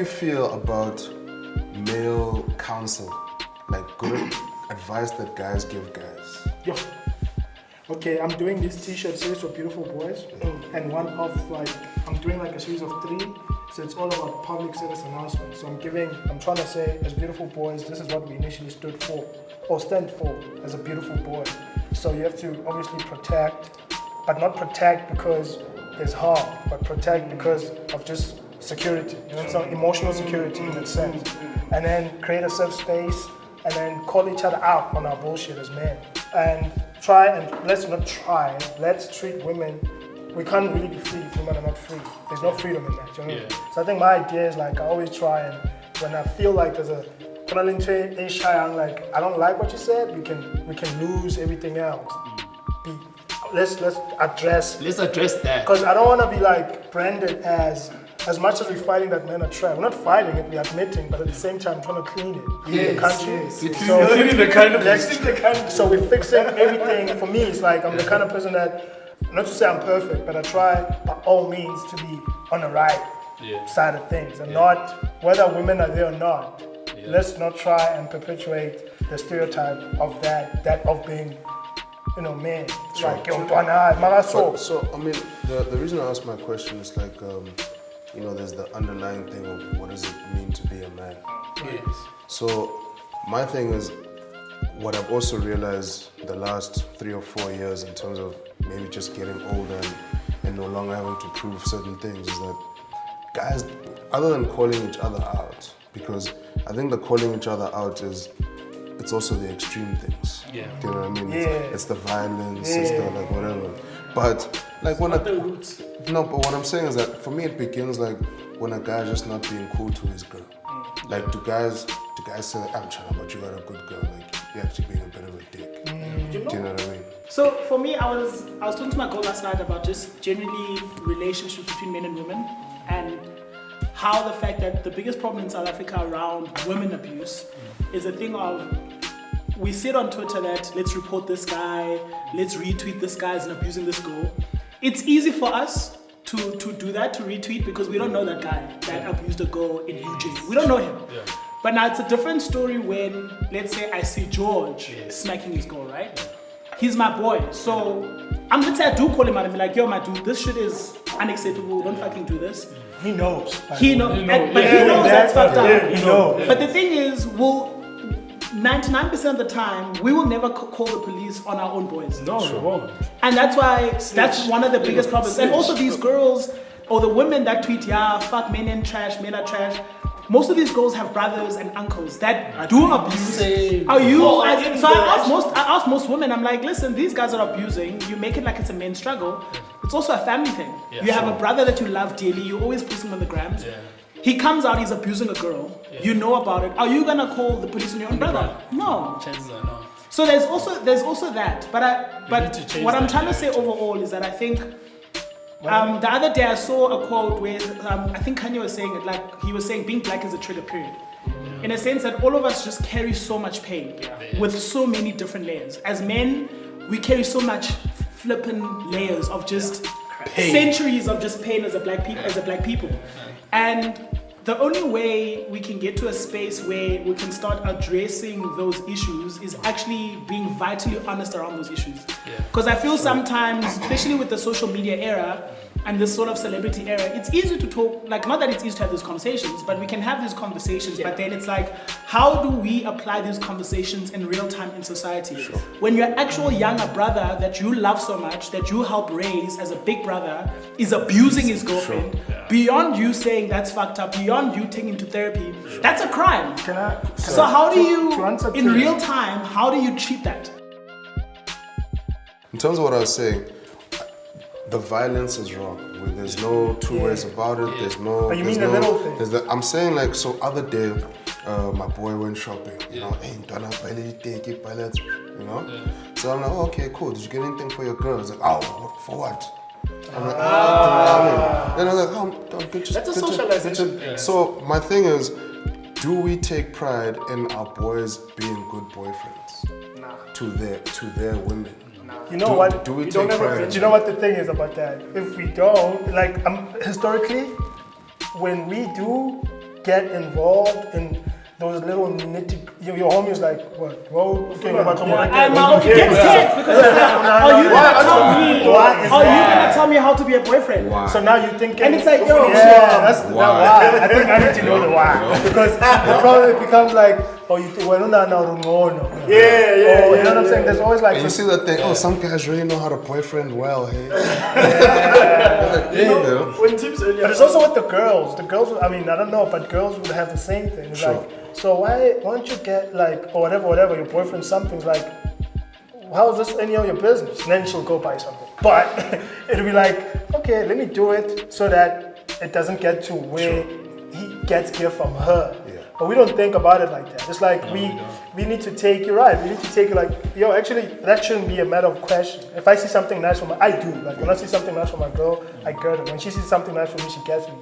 you feel about male counsel? Like good advice that guys give guys? Yo. Okay, I'm doing this t-shirt series for beautiful boys, and one of I'm doing like a series of 3, so it's all about public service announcements. So I'm trying to say, as beautiful boys, this is what we initially stood for, or stand for, as a beautiful boy. So you have to obviously protect, but not protect because there's harm, but protect because of just security, some emotional security in that sense. And then create a safe space, and then call each other out on our bullshit as men. And let's treat women. We can't really be free if women are not free. There's no freedom in that, you know? So I think my idea is I always try, and when I feel like there's a I'm like, I don't like what you said, we can lose everything else. Let's address that. Because I don't want to be branded as much as we're fighting that men are trash. We're not fighting it, we're admitting, but at the same time trying to clean it. Clean the country. So we're fixing everything. For me, it's I'm the kind of person that, not to say I'm perfect, but I try by all means to be on the right side of things, and not whether women are there or not. Let's not try and perpetuate the stereotype of that of being, men. So I mean, the reason I ask my question is there's the underlying thing of what does it mean to be a man. Yes. So my thing is, what I've also realized the last 3 or 4 years in terms of maybe just getting older and no longer having to prove certain things is that guys, other than calling each other out, because I think the calling each other out it's also the extreme things. Yeah. Do you know what I mean? Yeah. It's the violence, it's the whatever. But no, but what I'm saying is that for me it begins when a guy's just not being cool to his girl. Do guys say I'm trying, but you got a good girl, you're actually being a bit of a dick. Do you know what I mean? So for me, I was talking to my girl last night about just generally relationships between men and women, and how the fact that the biggest problem in South Africa around women abuse is a thing of, we said on Twitter that let's report this guy, let's retweet this guy as abusing this girl. It's easy for us to do that, to retweet, because we don't know that guy that abused a girl in UJ. We don't know him. Yeah. But now it's a different story when, let's say, I see George smacking his girl, right? He's my boy. So let's say I do call him out and be like, yo, my dude, this shit is unacceptable. Don't fucking do this. He knows. He knows. But he knows that's fucked up. Yeah, he knows. But the thing is, 99% of the time, we will never call the police on our own boys. No, we won't. And that's why, that's one of the biggest problems. And also these girls, or the women that tweet, fuck men and trash, men are trash. Most of these girls have brothers and uncles that do abuse. Are you? So I ask most women, I'm like, listen, these guys are abusing. You make it like it's a men's struggle. It's also a family thing. Yeah, you have a brother that you love dearly. You always post him on the grams. Yeah. He comes out, he's abusing a girl. Yeah. You know about it. Are you gonna call the police on your own brother? No. Chances are no. So there's also that. But what I'm trying to say overall is that I think the other day I saw a quote where I think Kanye was saying it, he was saying being black is a trigger period. Yeah. In a sense that all of us just carry so much pain with so many different layers. As men, we carry so much flippin' layers of just centuries of just pain as a black people. And the only way we can get to a space where we can start addressing those issues is actually being vitally honest around those issues. Because I feel sometimes, especially with the social media era and this sort of celebrity era, it's easy to talk, not that it's easy to have these conversations, but we can have these conversations, but then it's how do we apply these conversations in real time in society? Sure. When your actual younger brother that you love so much, that you help raise as a big brother, is abusing his girlfriend, beyond you saying that's fucked up, beyond you taking him to therapy, that's a crime. So how do you, in real time, how do you treat that? In terms of what I was saying, the violence is wrong. There's no two ways about it. There's no. But you mean the little thing? I'm saying so other day, my boy went shopping. Hey, don't have So I'm like, oh, okay, cool. Did you get anything for your girl? He's like, oh, for what? I'm like, Then I was like, oh, good. That's a socialization. Yeah. So my thing is, do we take pride in our boys being good boyfriends? Nah. To their women? You know what? Do we take pride? You know what the thing is about that? If we don't, historically, when we do, get involved in those little your homie's like, what? Well, okay, I'm get text because it's like, are you gonna tell me how to be a boyfriend? Wow. So now you're thinking, and it's like, yo, that's the why. I think I need to know the why because it probably becomes like, oh, you think, well, no. Yeah. You know what I'm saying? There's always like, And you see that thing, oh, some guys really know how to boyfriend well, hey? You know, when Tibz earlier. But it's also with the girls. The girls, I mean, I don't know, but girls would have the same thing. It's Sure. like, so why don't you get like, or whatever, your boyfriend something's like, how is this any of your business? And then she'll go buy something. But it'll be like, okay, let me do it so that it doesn't get to where he gets gear from her. Yeah. But we don't think about it like that. It's like we need to take, you're right, we need to take it like, yo, actually, that shouldn't be a matter of question. If I see something nice for I do. Like when I see something nice for my girl, I get her. When she sees something nice for me, she gets me.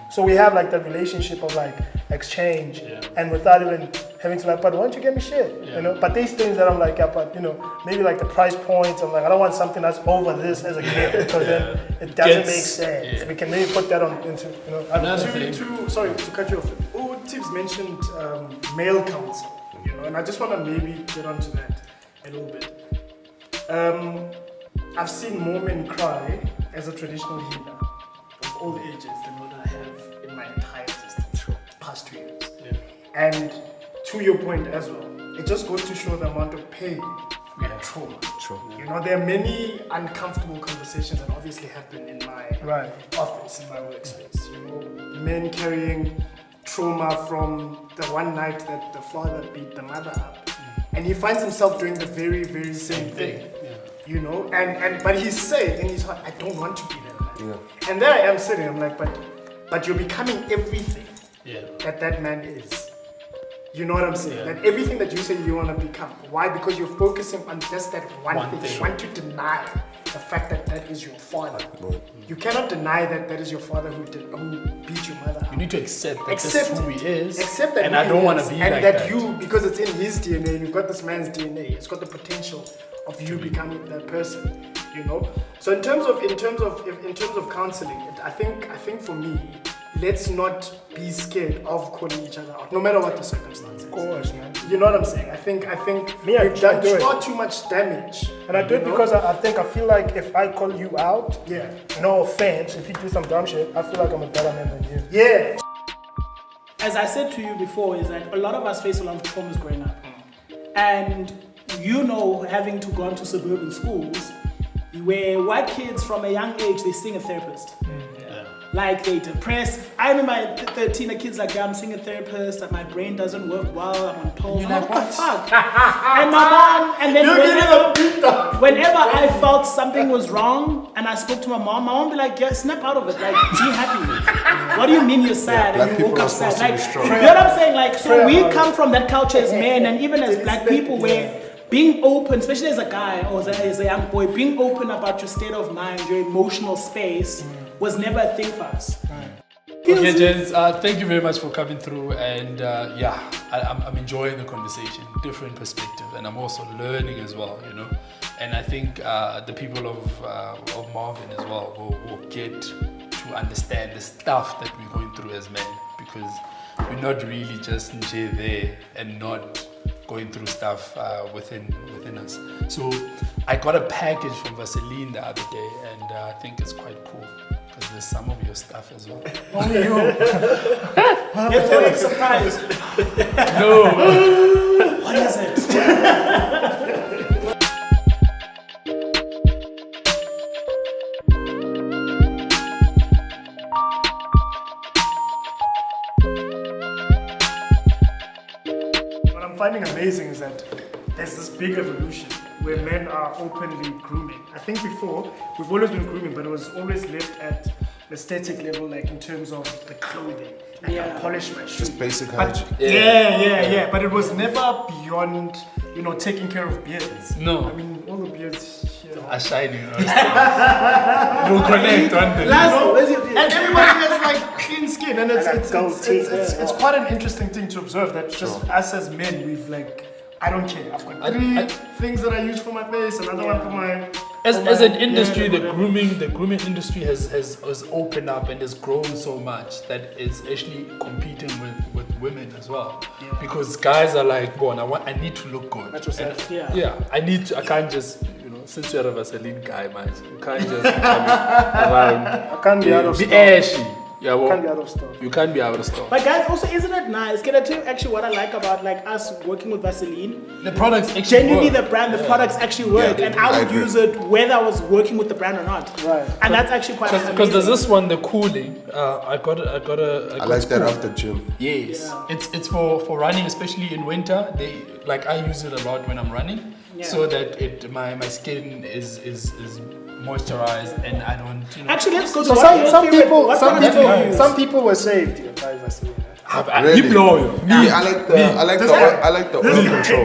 So we have like that relationship of like exchange and without even having to like, but why don't you get me shit? You know, but these things that I'm like, yeah, but you know, maybe like the price points, I'm like, I don't want something that's over this as a gift because then it doesn't make sense. We can maybe put that on into, you know, sorry to cut you off. Oh, Tibz mentioned male counsel, you know, and I just want to maybe get onto that a little bit. I've seen more men cry as a traditional healer of all ages than what I have in my entire existence, past 2 years. And to your point as well, it just goes to show the amount of pain and trauma. You know, there are many uncomfortable conversations that obviously happen in my office, in my workspace. You know, men carrying trauma from the one night that the father beat the mother up, and he finds himself doing the very, very same thing. You know, and but he's saying in his heart, I don't want to be that man. And there I am sitting, I'm like, but you're becoming everything that man is. You know what I'm saying? That everything that you say you want to become. Why? Because you're focusing on just that one thing. You want to deny the fact that that is your father. You cannot deny that that is your father who beat your mother. You need to accept that this is who he is. Accept that, and I don't want to be and like that. You, because it's in his DNA, and you've got this man's DNA. It's got the potential of you becoming that person. You know. So in terms of counseling, I think for me, let's not be scared of calling each other out, no matter what the circumstances. Of course, man. You know what I'm saying? I think we've done far too much damage. And I do it because I feel like if I call you out, no offense, if you do some dumb shit, I feel like I'm a better man than you. Yeah. As I said to you before, is that a lot of us face a lot of traumas growing up. And you know, having to go into suburban schools, where white kids from a young age, they sing a therapist. Like they depressed. I remember at 13, a kid's like, I'm seeing a therapist, that my brain doesn't work well, I'm on pills. I'm like, what the fuck? And my mom, and then whenever I felt something was wrong and I spoke to my mom would be like, yeah, snap out of it. Like, be happy. What do you mean you're sad and you woke up sad? Like, you know what I'm saying? Like, so we come from that culture as men and even as black people where being open, especially as a guy or as a young boy, being open about your state of mind, your emotional space, was never a thing for us. Okay, gents, thank you very much for coming through, and I'm enjoying the conversation, different perspective, and I'm also learning as well, you know. And I think the people of Marvin as well will get to understand the stuff that we're going through as men, because we're not really just there and not going through stuff within us. So I got a package from Vaseline the other day, and I think it's quite cool. There's some of your stuff as well. Only you. It's a surprise. No. What is it? What I'm finding amazing is that there's this big evolution where men are openly grooming. I think before, we've always been grooming, but it was always left at aesthetic level, like in terms of the clothing, like the polish my shoes. Just basic hygiene. Yeah. But it was never beyond, you know, taking care of beards. No. I mean, all the beards here are shining. We'll connect one day. And everybody has like clean skin, and it's quite an interesting thing to observe that just us as men, we've like, I don't care. I've got three things that I use for my face, another one for my As an industry, the grooming industry has opened up and has grown so much that it's actually competing with women as well. Yeah. Because guys are like, I need to look good. Metrosexual. I can't just, since you're a Vaseline guy, man, you can't just come around. I can't be out of Be stock. ashy. Yeah, well, Can't be out of stock. you can't be out of stock. But guys, also, isn't it nice? Can I tell you actually what I like about like us working with Vaseline? The products actually Genuinely, work. the brand, the products actually work, and I would agree. use it whether I was working with the brand or not. Right. And that's actually quite Because there's amazing. this one, the cooling. I got I like that after gym. Yes, Yeah. it's for running, especially in winter. I use it a lot when I'm running, so that my skin is moisturized and I don't. Actually, let's go to So what some people were saved by Vaseline. Really? You blow you. Me, I like the oil control.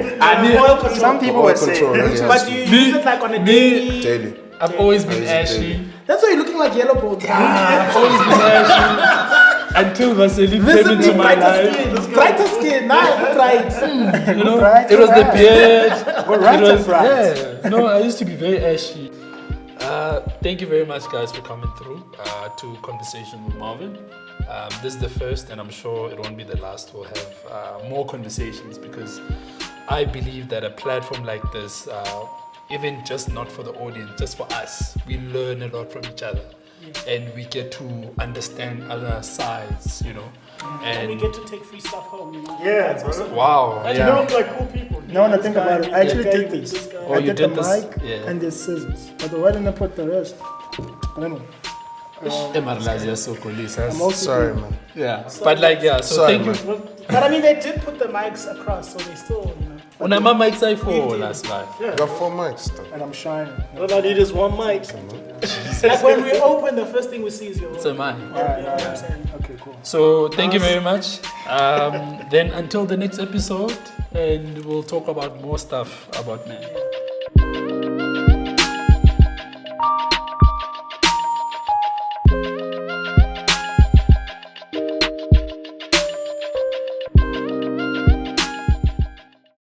oil control. Some people Oil were saved. control, really But has do you to. use it like on a daily? Daily. I've always been use it ashy. daily. That's why you're looking like yellow bones. I've always been ashy until Vaseline came into my life. Brighter skin. Now I'm bright. You know, Right, it was the right. beard. We're right It was- and bright. Yeah. No, I used to be very ashy. Thank you very much, guys, for coming through to Conversation with Marvin. This is the first, and I'm sure it won't be the last. We'll have more conversations because I believe that a platform like this, even just not for the audience, just for us, we learn a lot from each other. And we get to understand other sides, And we get to take free stuff home. Yeah, That's bro. awesome. Wow. And you Yeah. look like cool people. No, no, think about it. I actually did this. Oh, I you did did the this? mic Yeah. and the scissors. But why didn't I put the rest? But anyway. Lazi Mathebula. I'm also Sorry, man. Yeah. But so Sorry, thank you. man. But I mean, they did put the mics across, so they still, When I'm Mike say for last night. I got 4 mics though. and I'm shining. All I need is one mic. Like when we open, the first thing we see is your. It's a mine. You know what I'm saying? Okay, cool. So thank you very much. Then until the next episode, and we'll talk about more stuff about men.